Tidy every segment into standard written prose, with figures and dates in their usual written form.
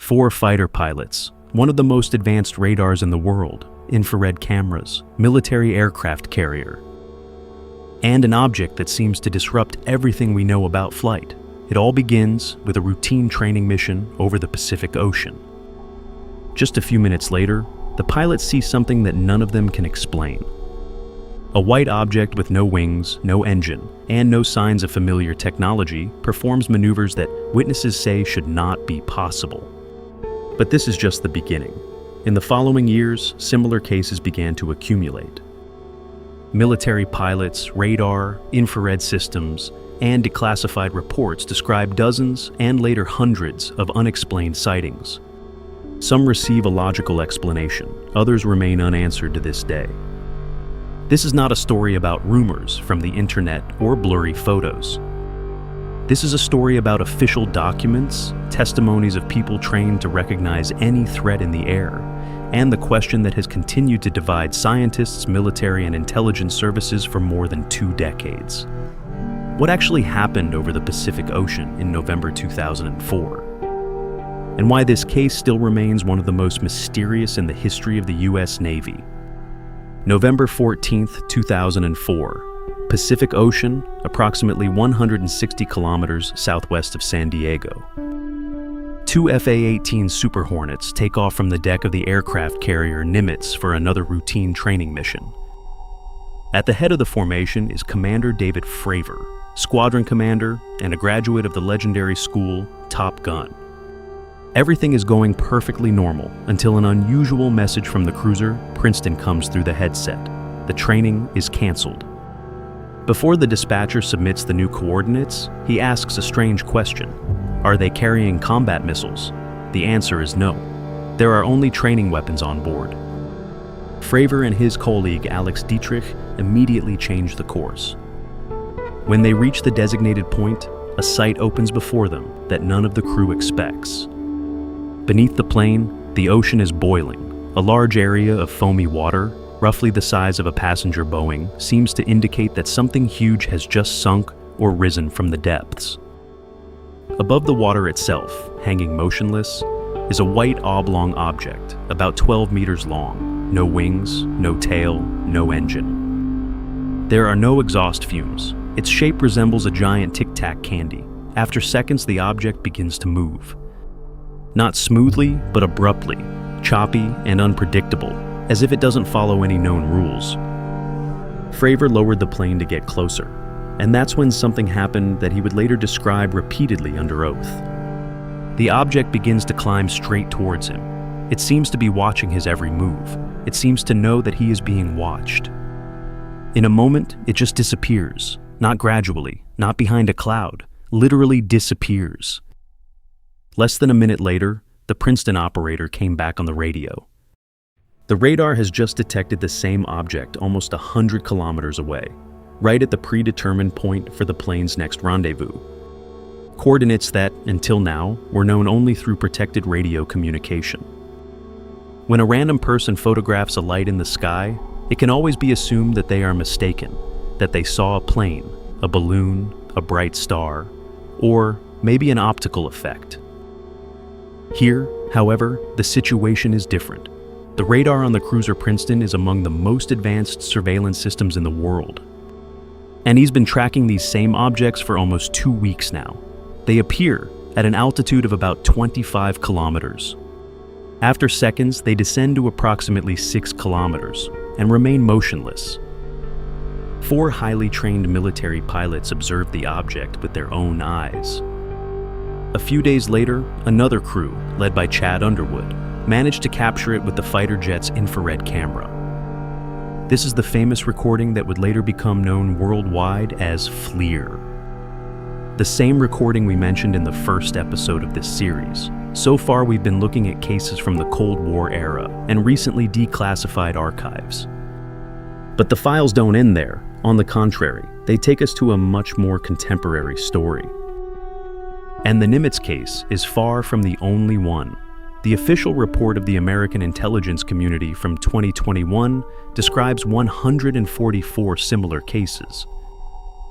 4 fighter pilots, one of the most advanced radars in the world, infrared cameras, military aircraft carrier, and an object that seems to disrupt everything we know about flight. It all begins with a routine training mission over the Pacific Ocean. Just a few minutes later, the pilots see something that none of them can explain. A white object with no wings, no engine, and no signs of familiar technology performs maneuvers that witnesses say should not be possible. But this is just the beginning. In the following years, similar cases began to accumulate. Military pilots, radar, infrared systems, and declassified reports describe dozens and later hundreds of unexplained sightings. Some receive a logical explanation, others remain unanswered to this day. This is not a story about rumors from the internet or blurry photos. This is a story about official documents, testimonies of people trained to recognize any threat in the air, and the question that has continued to divide scientists, military, and intelligence services for more than 2 decades. What actually happened over the Pacific Ocean in November 2004? And why this case still remains one of the most mysterious in the history of the U.S. Navy. November 14, 2004, Pacific Ocean, approximately 160 kilometers southwest of San Diego. 2 FA-18 Super Hornets take off from the deck of the aircraft carrier Nimitz for another routine training mission. At the head of the formation is Commander David Fravor, squadron commander and a graduate of the legendary school Top Gun. Everything is going perfectly normal until an unusual message from the cruiser Princeton comes through the headset. The training is canceled. Before the dispatcher submits the new coordinates, he asks a strange question. Are they carrying combat missiles? The answer is no. There are only training weapons on board. Fravor and his colleague Alex Dietrich immediately change the course. When they reach the designated point, a sight opens before them that none of the crew expects. Beneath the plane, the ocean is boiling. A large area of foamy water, roughly the size of a passenger Boeing, seems to indicate that something huge has just sunk or risen from the depths. Above the water itself, hanging motionless, is a white oblong object, about 12 meters long. No wings, no tail, no engine. There are no exhaust fumes. Its shape resembles a giant tic-tac candy. After seconds, the object begins to move. Not smoothly, but abruptly, choppy and unpredictable, as if it doesn't follow any known rules. Fravor lowered the plane to get closer, and that's when something happened that he would later describe repeatedly under oath. The object begins to climb straight towards him. It seems to be watching his every move. It seems to know that he is being watched. In a moment, it just disappears, not gradually, not behind a cloud, literally disappears. Less than a minute later, the Princeton operator came back on the radio. The radar has just detected the same object almost 100 kilometers away, right at the predetermined point for the plane's next rendezvous. Coordinates that, until now, were known only through protected radio communication. When a random person photographs a light in the sky, it can always be assumed that they are mistaken, that they saw a plane, a balloon, a bright star, or maybe an optical effect. Here, however, the situation is different. The radar on the cruiser Princeton is among the most advanced surveillance systems in the world. And he's been tracking these same objects for almost 2 weeks now. They appear at an altitude of about 25 kilometers. After seconds, they descend to approximately 6 kilometers and remain motionless. 4 highly trained military pilots observed the object with their own eyes. A few days later, another crew, led by Chad Underwood, managed to capture it with the fighter jet's infrared camera. This is the famous recording that would later become known worldwide as FLIR. The same recording we mentioned in the first episode of this series. So far, we've been looking at cases from the Cold War era and recently declassified archives. But the files don't end there. On the contrary, they take us to a much more contemporary story. And the Nimitz case is far from the only one. The official report of the American intelligence community from 2021 describes 144 similar cases.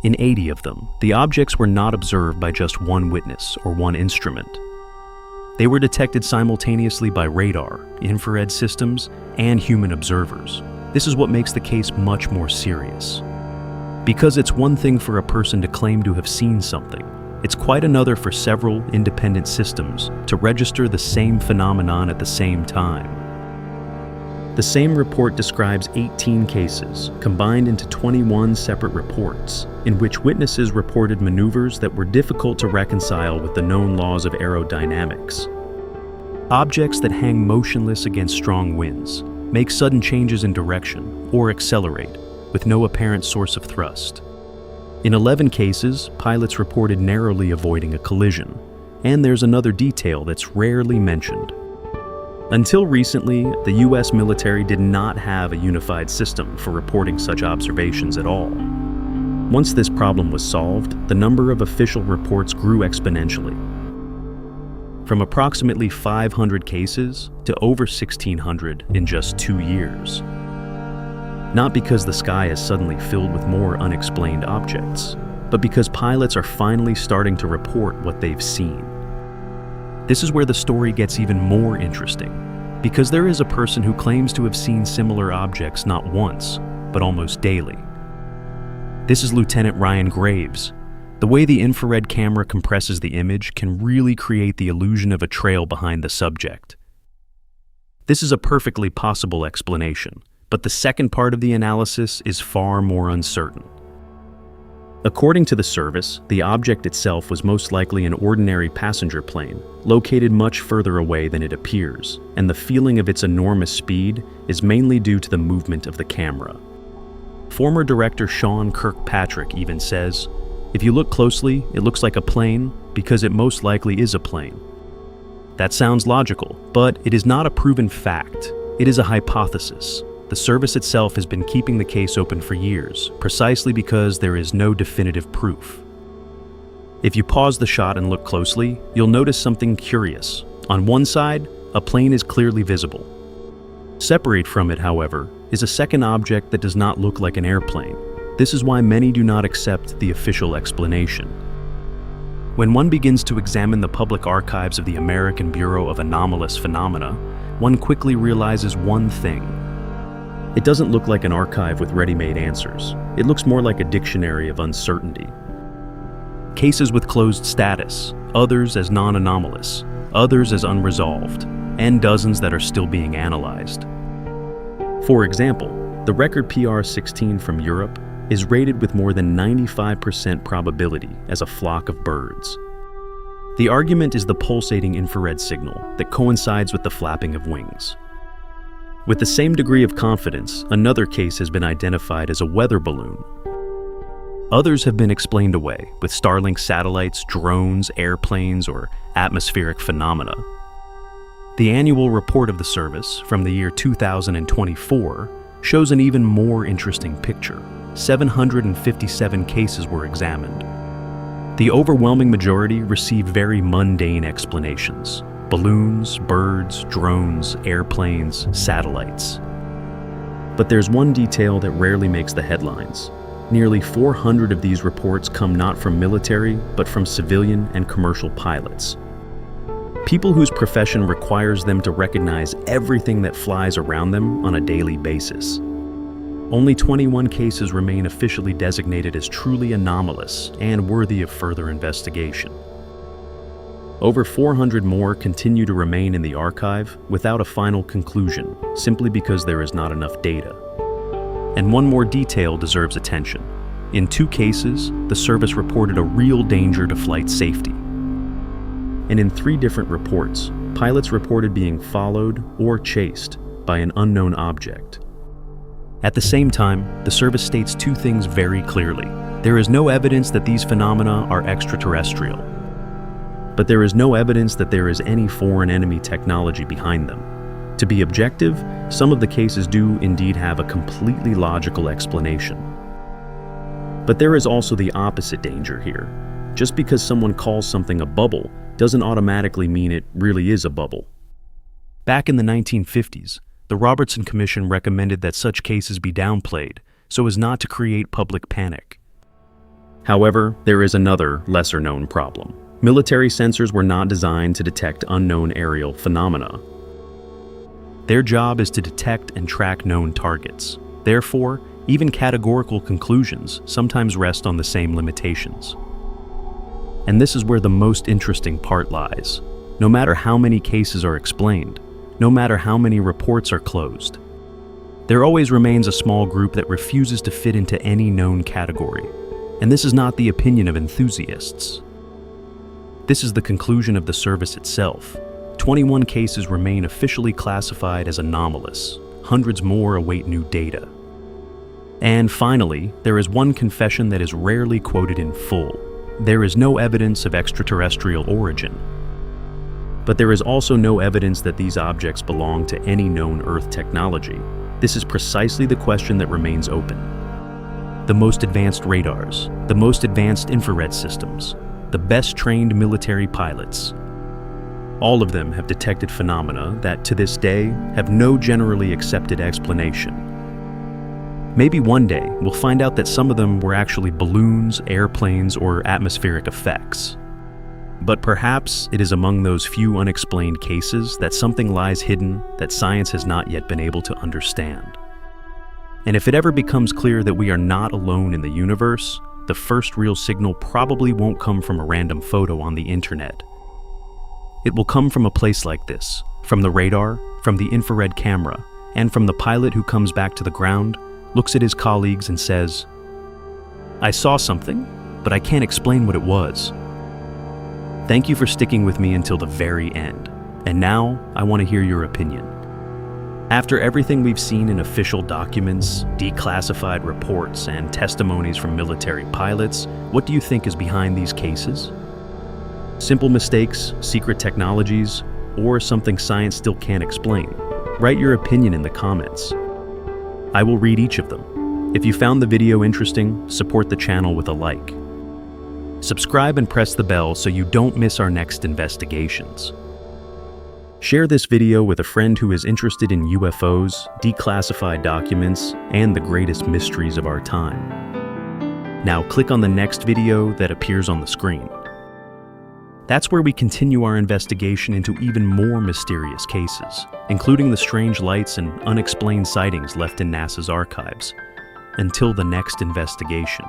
In 80 of them, the objects were not observed by just one witness or one instrument. They were detected simultaneously by radar, infrared systems, and human observers. This is what makes the case much more serious. Because it's one thing for a person to claim to have seen something, it's quite another for several independent systems to register the same phenomenon at the same time. The same report describes 18 cases, combined into 21 separate reports, in which witnesses reported maneuvers that were difficult to reconcile with the known laws of aerodynamics. Objects that hang motionless against strong winds, make sudden changes in direction, or accelerate, with no apparent source of thrust. In 11 cases, pilots reported narrowly avoiding a collision, and there's another detail that's rarely mentioned. Until recently, the US military did not have a unified system for reporting such observations at all. Once this problem was solved, the number of official reports grew exponentially. From approximately 500 cases to over 1,600 in just 2 years. Not because the sky is suddenly filled with more unexplained objects, but because pilots are finally starting to report what they've seen. This is where the story gets even more interesting, because there is a person who claims to have seen similar objects not once, but almost daily. This is Lieutenant Ryan Graves. The way the infrared camera compresses the image can really create the illusion of a trail behind the subject. This is a perfectly possible explanation, but the second part of the analysis is far more uncertain. According to the service, the object itself was most likely an ordinary passenger plane, located much further away than it appears, and the feeling of its enormous speed is mainly due to the movement of the camera. Former director Sean Kirkpatrick even says, "If you look closely, it looks like a plane because it most likely is a plane." That sounds logical, but it is not a proven fact. It is a hypothesis. The service itself has been keeping the case open for years, precisely because there is no definitive proof. If you pause the shot and look closely, you'll notice something curious. On one side, a plane is clearly visible. Separate from it, however, is a second object that does not look like an airplane. This is why many do not accept the official explanation. When one begins to examine the public archives of the American Bureau of Anomalous Phenomena, one quickly realizes one thing. It doesn't look like an archive with ready-made answers. It looks more like a dictionary of uncertainty. Cases with closed status, others as non-anomalous, others as unresolved, and dozens that are still being analyzed. For example, the record PR-16 from Europe is rated with more than 95% probability as a flock of birds. The argument is the pulsating infrared signal that coincides with the flapping of wings. With the same degree of confidence, another case has been identified as a weather balloon. Others have been explained away with Starlink satellites, drones, airplanes, or atmospheric phenomena. The annual report of the service from the year 2024 shows an even more interesting picture. 757 cases were examined. The overwhelming majority received very mundane explanations. Balloons, birds, drones, airplanes, satellites. But there's one detail that rarely makes the headlines. Nearly 400 of these reports come not from military, but from civilian and commercial pilots. People whose profession requires them to recognize everything that flies around them on a daily basis. Only 21 cases remain officially designated as truly anomalous and worthy of further investigation. Over 400 more continue to remain in the archive without a final conclusion, simply because there is not enough data. And one more detail deserves attention. In 2 cases, the service reported a real danger to flight safety. And in 3 different reports, pilots reported being followed or chased by an unknown object. At the same time, the service states 2 things very clearly. There is no evidence that these phenomena are extraterrestrial. But there is no evidence that there is any foreign enemy technology behind them. To be objective, some of the cases do indeed have a completely logical explanation. But there is also the opposite danger here. Just because someone calls something a bubble doesn't automatically mean it really is a bubble. Back in the 1950s, the Robertson Commission recommended that such cases be downplayed so as not to create public panic. However, there is another, lesser-known problem. Military sensors were not designed to detect unknown aerial phenomena. Their job is to detect and track known targets. Therefore, even categorical conclusions sometimes rest on the same limitations. And this is where the most interesting part lies. No matter how many cases are explained, no matter how many reports are closed, there always remains a small group that refuses to fit into any known category. And this is not the opinion of enthusiasts. This is the conclusion of the service itself. 21 cases remain officially classified as anomalous. Hundreds more await new data. And finally, there is one confession that is rarely quoted in full. There is no evidence of extraterrestrial origin. But there is also no evidence that these objects belong to any known Earth technology. This is precisely the question that remains open. The most advanced radars, the most advanced infrared systems, the best trained military pilots. All of them have detected phenomena that, to this day, have no generally accepted explanation. Maybe one day we'll find out that some of them were actually balloons, airplanes, or atmospheric effects. But perhaps it is among those few unexplained cases that something lies hidden that science has not yet been able to understand. And if it ever becomes clear that we are not alone in the universe, the first real signal probably won't come from a random photo on the internet. It will come from a place like this, from the radar, from the infrared camera, and from the pilot who comes back to the ground, looks at his colleagues and says, "I saw something, but I can't explain what it was." Thank you for sticking with me until the very end. And now, I want to hear your opinion. After everything we've seen in official documents, declassified reports, and testimonies from military pilots, what do you think is behind these cases? Simple mistakes, secret technologies, or something science still can't explain? Write your opinion in the comments. I will read each of them. If you found the video interesting, support the channel with a like. Subscribe and press the bell so you don't miss our next investigations. Share this video with a friend who is interested in UFOs, declassified documents, and the greatest mysteries of our time. Now click on the next video that appears on the screen. That's where we continue our investigation into even more mysterious cases, including the strange lights and unexplained sightings left in NASA's archives. Until the next investigation.